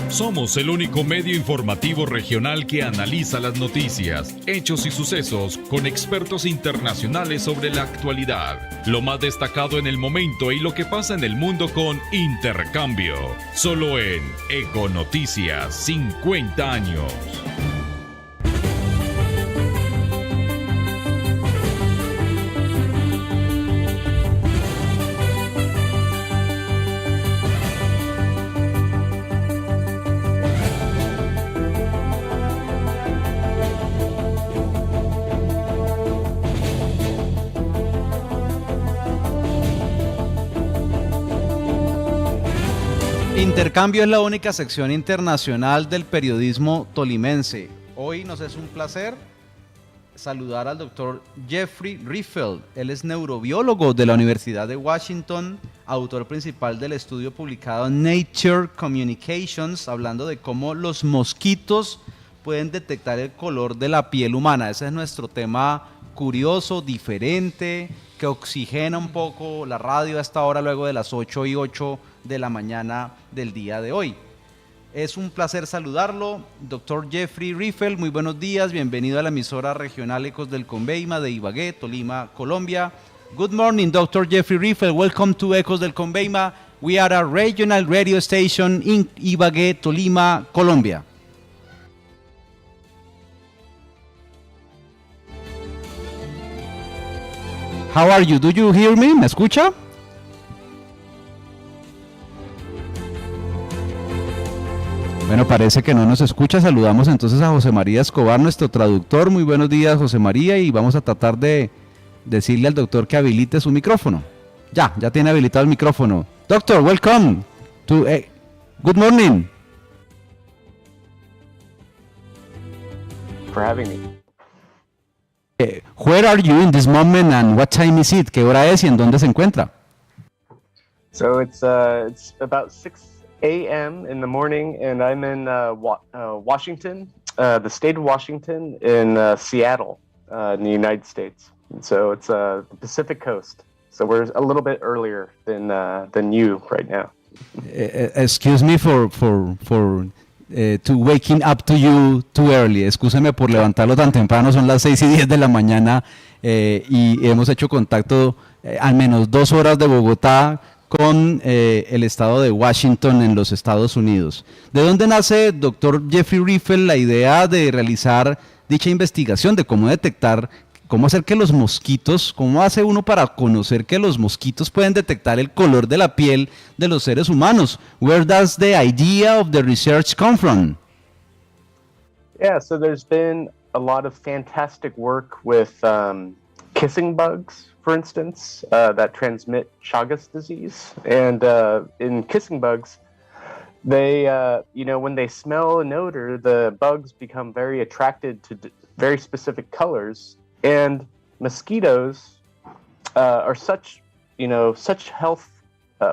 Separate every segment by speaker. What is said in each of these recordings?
Speaker 1: Somos el único medio informativo regional que analiza las noticias, hechos y sucesos con expertos internacionales sobre la actualidad, lo más destacado en el momento y lo que pasa en el mundo con Intercambio. Solo en Econoticias 50 años.
Speaker 2: Intercambio es la única sección internacional del periodismo tolimense. Hoy nos es un placer saludar al doctor Jeffrey Riffel. Él es neurobiólogo de la Universidad de Washington, autor principal del estudio publicado en Nature Communications, hablando de cómo los mosquitos pueden detectar el color de la piel humana. Ese es nuestro tema curioso, diferente, que oxigena un poco la radio a esta hora luego de las 8:08 de la mañana del día de hoy. Es un placer saludarlo, doctor Jeffrey Riffel. Muy buenos días, bienvenido a la emisora regional Ecos del Conveima de Ibagué, Tolima, Colombia. Good morning, Dr. Jeffrey Riffel. Welcome to Ecos del Conveima. We are a regional radio station in Ibagué, Tolima, Colombia. How are you? Do you hear me? ¿Me escucha? Bueno, parece que no nos escucha. Saludamos entonces a José María Escobar, nuestro traductor. Muy buenos días, José María, y vamos a tratar de decirle al doctor que habilite su micrófono. Ya tiene habilitado el micrófono. Doctor, welcome to good morning.
Speaker 3: For having me.
Speaker 2: Where are you in this moment and what time is it? ¿Qué hora es y en dónde se encuentra?
Speaker 3: So it's about 6 a.m. in the morning, and I'm in Washington, the state of Washington, in Seattle, in the United States. And so it's the Pacific Coast. So we're a little bit earlier than you right now.
Speaker 2: Excuse me for to waking up to you too early. Excúseme por levantarlo tan temprano, son las 6:10 de la mañana y hemos hecho contacto al menos 2 horas de Bogotá con el estado de Washington en los Estados Unidos. ¿De dónde nace, doctor Jeffrey Riffel, la idea de realizar dicha investigación, de cómo detectar, cómo hacer que los mosquitos, cómo hace uno para conocer que los mosquitos pueden detectar el color de la piel de los seres humanos? Where does the idea of the research come from?
Speaker 3: Yeah, so there's been a lot of fantastic work with kissing bugs, for instance, that transmit Chagas disease. And in kissing bugs, they, when they smell an odor, the bugs become very attracted to very specific colors. And mosquitoes are such health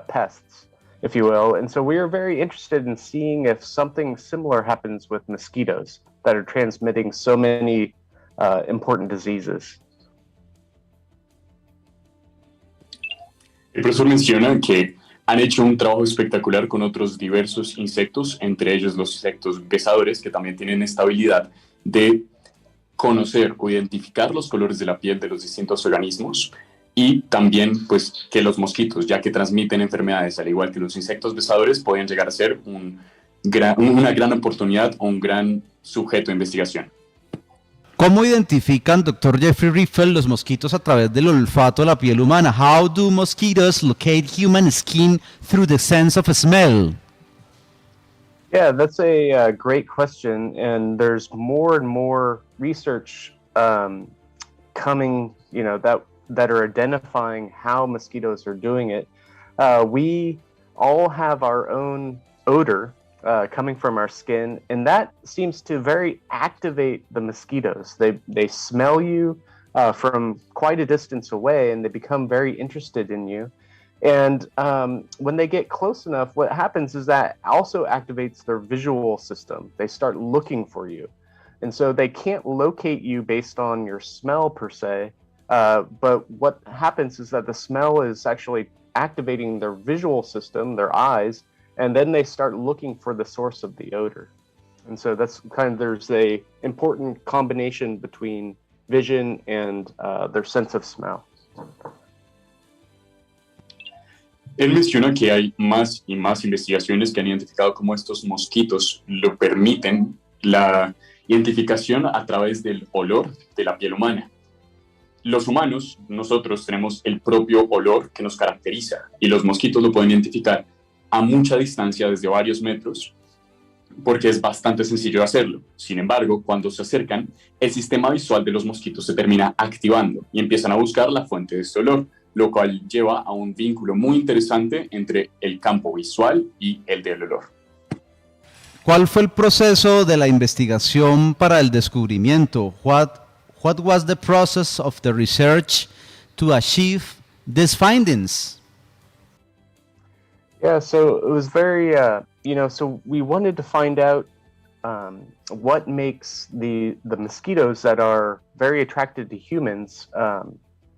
Speaker 3: pests, if you will. And so we are very interested in seeing if something similar happens with mosquitoes that are transmitting so many important diseases.
Speaker 4: El profesor menciona que han hecho un trabajo espectacular con otros diversos insectos, entre ellos los insectos besadores, que también tienen esta habilidad de conocer o identificar los colores de la piel de los distintos organismos, y también pues que los mosquitos, ya que transmiten enfermedades al igual que los insectos besadores, pueden llegar a ser una gran oportunidad o un gran sujeto de investigación.
Speaker 2: ¿Cómo identifican, doctor Jeffrey Riffel, los mosquitos a través del olfato de la piel humana? How do mosquitoes locate human skin through the sense of smell?
Speaker 3: Yeah, that's a great question, and there's more and more research coming, that are identifying how mosquitoes are doing it. We all have our own odor coming from our skin, and that seems to very activate the mosquitoes. They smell you from quite a distance away, and they become very interested in you. And when they get close enough, what happens is that also activates their visual system. They start looking for you. And so they can't locate you based on your smell per se, but what happens is that the smell is actually activating their visual system, their eyes, and then they start looking for the source of the odor. And so that's there's a important combination between vision and their sense of smell.
Speaker 4: Él menciona que hay más y más investigaciones que han identificado cómo estos mosquitos lo permiten la identificación a través del olor de la piel humana. Los humanos, nosotros tenemos el propio olor que nos caracteriza y los mosquitos lo pueden identificar a mucha distancia desde varios metros porque es bastante sencillo de hacerlo. Sin embargo, cuando se acercan, el sistema visual de los mosquitos se termina activando y empiezan a buscar la fuente de este olor, lo cual lleva a un vínculo muy interesante entre el campo visual y el del olor.
Speaker 2: ¿Cuál fue el proceso de la investigación para el descubrimiento? What was the process of the research to achieve these findings?
Speaker 3: Yeah, so it was very, so we wanted to find out what makes the mosquitoes that are very attracted to humans,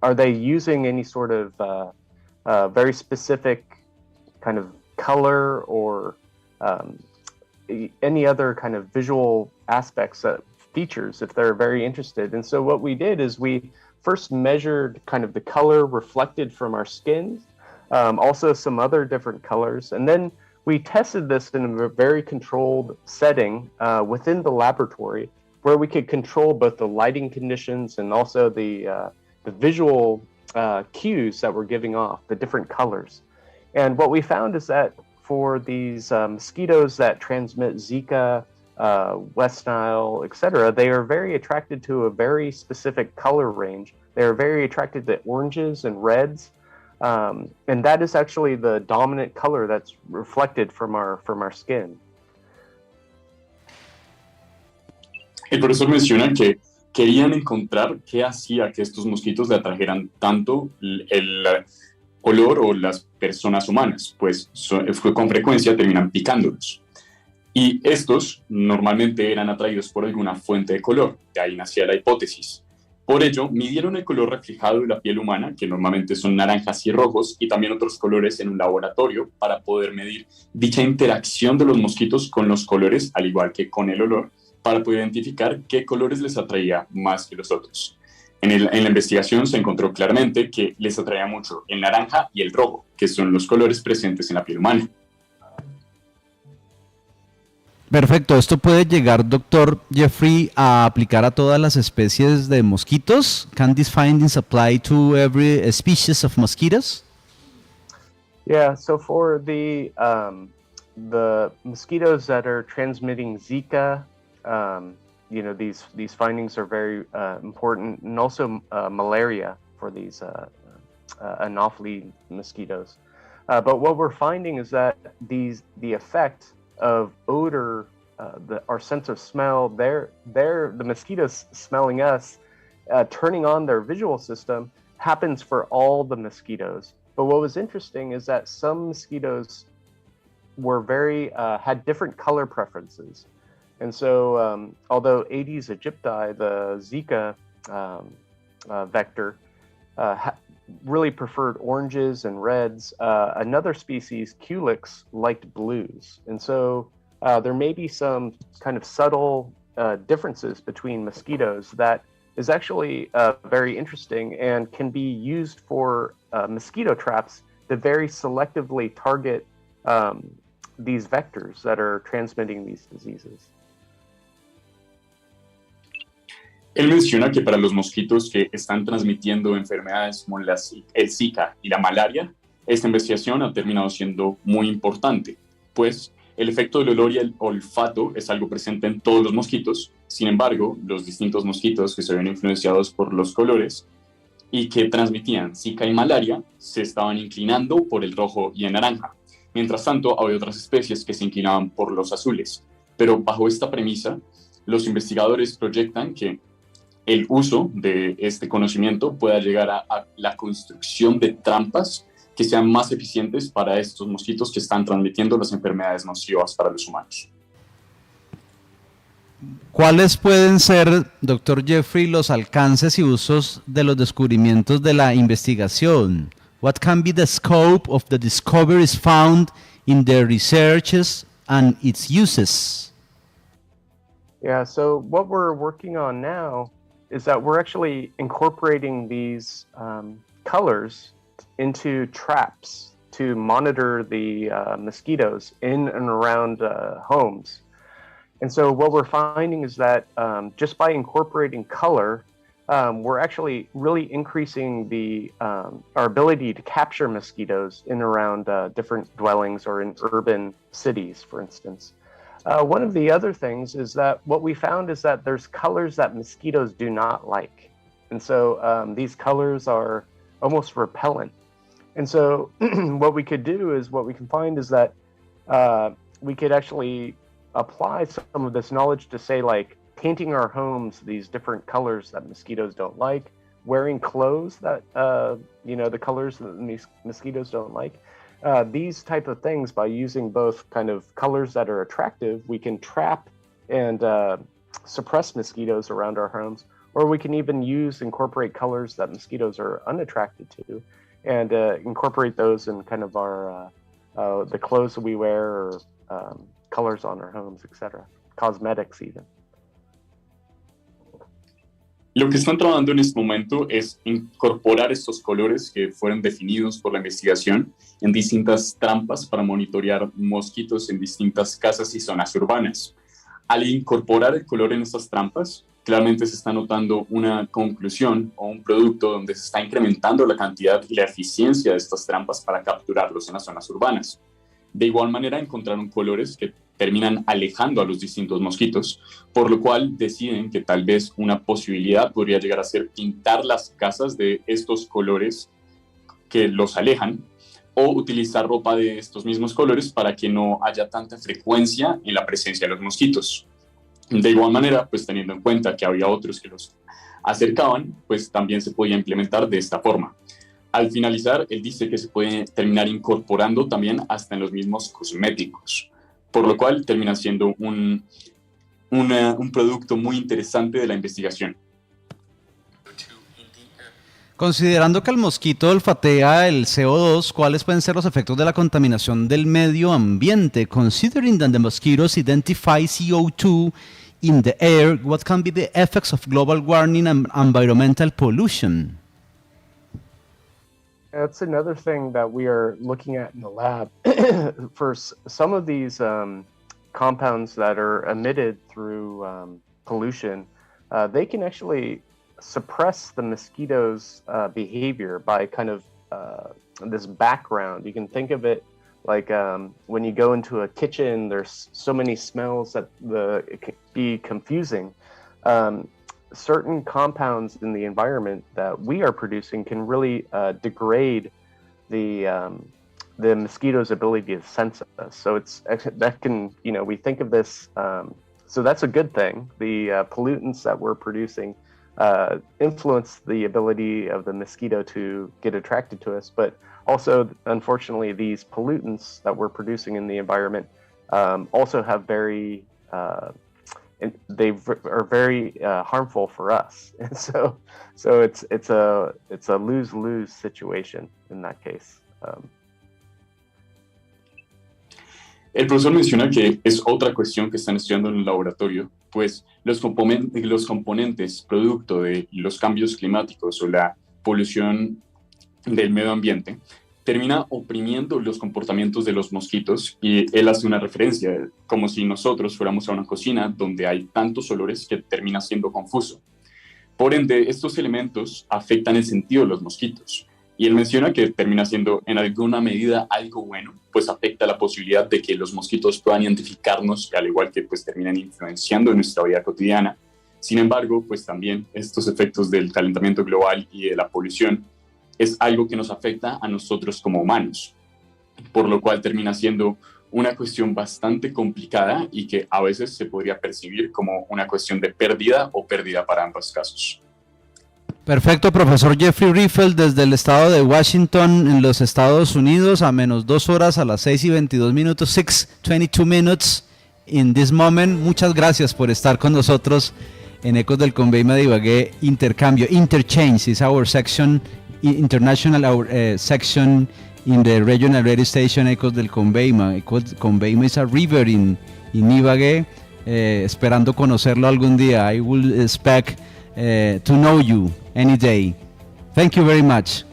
Speaker 3: are they using any sort of very specific kind of color or any other kind of visual aspects, features, if they're very interested. And so what we did is we first measured kind of the color reflected from our skin, also some other different colors. And then we tested this in a very controlled setting within the laboratory where we could control both the lighting conditions and also the visual cues that we're giving off, the different colors. And what we found is that for these mosquitoes that transmit Zika, West Nile, etc., they are very attracted to a very specific color range. They are very attracted to oranges and reds. And that is actually the dominant color that's reflected from our skin.
Speaker 4: El profesor menciona que querían encontrar qué hacía que estos mosquitos le atrajeran tanto el olor o las personas humanas, pues con frecuencia terminan picándolos. Y estos normalmente eran atraídos por alguna fuente de color, de ahí nacía la hipótesis. Por ello, midieron el color reflejado de la piel humana, que normalmente son naranjas y rojos, y también otros colores en un laboratorio para poder medir dicha interacción de los mosquitos con los colores, al igual que con el olor, para poder identificar qué colores les atraía más que los otros. En la investigación se encontró claramente que les atraía mucho el naranja y el rojo, que son los colores presentes en la piel humana.
Speaker 2: Perfecto, ¿esto puede llegar, doctor Jeffrey, a aplicar a todas las especies de mosquitos? Can these findings apply to every species of mosquitoes?
Speaker 3: Yeah, so for the mosquitoes that are transmitting Zika, these findings are very important, and also malaria for these Anopheles mosquitoes. But what we're finding is that the effect of odor, our sense of smell, the mosquitoes smelling us, turning on their visual system, happens for all the mosquitoes. But what was interesting is that some mosquitoes were had different color preferences. And so, although Aedes aegypti, the Zika vector, really preferred oranges and reds, another species, Culex, liked blues. And so there may be some kind of subtle differences between mosquitoes that is actually very interesting and can be used for mosquito traps to very selectively target these vectors that are transmitting these diseases.
Speaker 4: Él menciona que para los mosquitos que están transmitiendo enfermedades como el Zika y la malaria, esta investigación ha terminado siendo muy importante, pues el efecto del olor y el olfato es algo presente en todos los mosquitos. Sin embargo, los distintos mosquitos que se ven influenciados por los colores y que transmitían Zika y malaria se estaban inclinando por el rojo y el naranja. Mientras tanto, había otras especies que se inclinaban por los azules. Pero bajo esta premisa, los investigadores proyectan que el uso de este conocimiento pueda llegar a la construcción de trampas que sean más eficientes para estos mosquitos que están transmitiendo las enfermedades nocivas para los humanos.
Speaker 2: ¿Cuáles pueden ser, doctor Jeffrey, los alcances y usos de los descubrimientos de la investigación? What can be the scope of the discoveries found in the researches and its uses?
Speaker 3: Yeah, so what we're working on now is that we're actually incorporating these colors into traps to monitor the mosquitoes in and around homes. And so what we're finding is that just by incorporating color, we're actually really increasing our ability to capture mosquitoes in and around different dwellings or in urban cities, for instance. One of the other things is that what we found is that there's colors that mosquitoes do not like. And so these colors are almost repellent. And so what we could do is, what we can find is that we could actually apply some of this knowledge to, say, like painting our homes these different colors that mosquitoes don't like, wearing clothes that, the colors that mosquitoes don't like. These type of things, by using both kind of colors that are attractive, we can trap and suppress mosquitoes around our homes, or we can even incorporate colors that mosquitoes are unattracted to, and incorporate those in kind of our the clothes that we wear, or colors on our homes, etc. Cosmetics even.
Speaker 4: Lo que están trabajando en este momento es incorporar estos colores que fueron definidos por la investigación en distintas trampas para monitorear mosquitos en distintas casas y zonas urbanas. Al incorporar el color en estas trampas, claramente se está notando una conclusión o un producto donde se está incrementando la cantidad y la eficiencia de estas trampas para capturarlos en las zonas urbanas. De igual manera, encontraron colores que terminan alejando a los distintos mosquitos, por lo cual deciden que tal vez una posibilidad podría llegar a ser pintar las casas de estos colores que los alejan, o utilizar ropa de estos mismos colores para que no haya tanta frecuencia en la presencia de los mosquitos. De igual manera, pues teniendo en cuenta que había otros que los acercaban, pues también se podía implementar de esta forma. Al finalizar, él dice que se puede terminar incorporando también hasta en los mismos cosméticos, por lo cual termina siendo un producto muy interesante de la investigación.
Speaker 2: Considerando que el mosquito olfatea el CO2, ¿cuáles pueden ser los efectos de la contaminación del medio ambiente? Considering that the mosquitoes identify CO2 in the air, what can be the effects of global warming and environmental pollution?
Speaker 3: That's another thing that we are looking at in the lab. For some of these compounds that are emitted through pollution, they can actually suppress the mosquito's behavior by kind of this background. You can think of it like when you go into a kitchen, there's so many smells that it can be confusing. Certain compounds in the environment that we are producing can really degrade the mosquito's ability to sense us. So that can, we think of this, so that's a good thing. The pollutants that we're producing influence the ability of the mosquito to get attracted to us, but also, unfortunately, these pollutants that we're producing in the environment also have they are very harmful for us, and so it's a lose-lose situation in that case.
Speaker 4: El profesor menciona que es otra cuestión que están estudiando en el laboratorio, pues los componentes producto de los cambios climáticos o la polución del medio ambiente termina oprimiendo los comportamientos de los mosquitos, y él hace una referencia como si nosotros fuéramos a una cocina donde hay tantos olores que termina siendo confuso. Por ende, estos elementos afectan el sentido de los mosquitos, y él menciona que termina siendo en alguna medida algo bueno, pues afecta la posibilidad de que los mosquitos puedan identificarnos, al igual que pues terminan influenciando en nuestra vida cotidiana. Sin embargo, pues también estos efectos del calentamiento global y de la polución es algo que nos afecta a nosotros como humanos, por lo cual termina siendo una cuestión bastante complicada y que a veces se podría percibir como una cuestión de pérdida o pérdida para ambos casos.
Speaker 2: Perfecto, profesor Jeffrey Riffel, desde el estado de Washington, en los Estados Unidos, a menos 2 horas, a las 6:22, 6:22 minutes in this moment. Muchas gracias por estar con nosotros en Ecos del Conveima de Ibagué. Intercambio, interchange is our section, international section in the regional radio station Ecos del Conveima. Conveima is a river in Ibagué. Esperando conocerlo algún día. I will expect to know you any day. Thank you very much.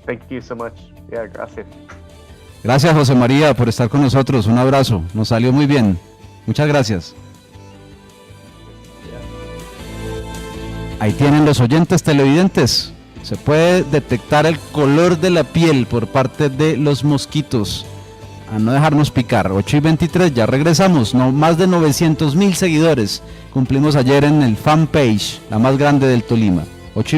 Speaker 3: Thank you so much. Yeah, gracias.
Speaker 2: Gracias, José María, por estar con nosotros. Un abrazo. Nos salió muy bien. Muchas gracias. Ahí tienen los oyentes televidentes. Se puede detectar el color de la piel por parte de los mosquitos. A no dejarnos picar. 8:23, ya regresamos. No, más de 900,000 seguidores cumplimos ayer en el fanpage, la más grande del Tolima.